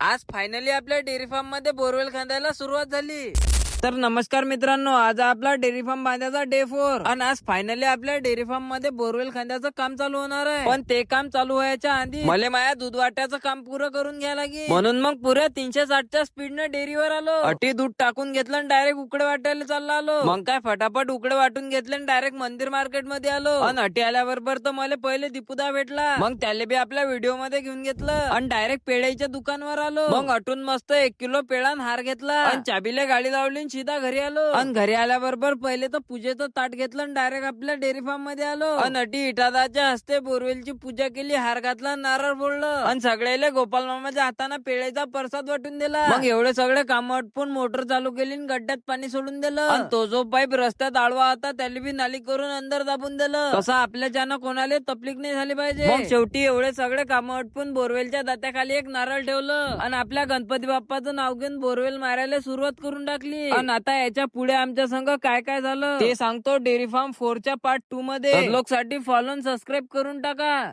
आज फायनली आपल्या dairy form मध्ये बोरवेल खांदायला सुरुवात झाली. तर नमस्कार मित्रांनो, आज आपला डेअरी फार्म बांधायचा डे 4 आणि आज फायनली आपल्या डेअरी फार्म मध्ये बोरवेल खांद्याचं काम चालू होणार आहे. पण ते काम चालू व्हायच्या आधी मला माया दूध वाट्याचं काम पुरं करून घ्यायला लागेल. म्हणून मग पुऱ्या 360च्या स्पीडने डेअरीवर आलो. अटी दूध टाकून घेतलं आणि डायरेक्ट उकडे वाटायला चालला आलो. मग काय फटाफट उकडे वाटून घेतले आणि डायरेक्ट मंदिर मार्केट मध्ये आलो. आणि अटी आल्याबरोबर तर मला पहिले दीपूदा भेटला. मग त्याला बी आपल्या व्हिडिओ मध्ये घेऊन घेतलं आणि डायरेक्ट पेढ्याच्या दुकानावर आलो. मग अटून मस्त 1 किलो पेढा आणि हार घेतला आणि चाबीले गाडी लावली सीधा घरी आलो. आणि घरी आल्याबरोबर पहिले तर पूजेचं ताट घेतलं आणि डायरेक्ट आपल्या डेअरी फार्म मध्ये आलो. आणि अटी इटादाच्या हस्ते बोरवेलची पूजा केली, हार घातला, नारळ फोडलं आणि सगळ्याला गोपाल मामाच्या हाताने पेढ्याचा प्रसाद वाटून दिला. मग एवढे सगळे काम आटपून मोटर चालू केली आणि गड्ड्यात पाणी सोडून दिलं. आणि तो जो पाईप रस्त्यात आडवा होता त्याला बी नाली करून अंदर दाबून दिलं. कसं आपल्या ज्यानं कोणाला तकलीफ नाही झाली पाहिजे. मग शेवटी एवढे सगळे काम आटपून बोरवेलच्या दात्याखाली एक नारळ ठेवलं आणि आपल्या गणपती बाप्पाचं नाव घेऊन बोरवेल मारायला सुरुवात करून टाकली. आणि आता याच्या पुढे आमच्या संग काय काय झालं ते सांगतो डेअरी फार्म 4च्या पार्ट 2 मध्ये. लोक साठी फॉलो सबस्क्राईब करून टाका.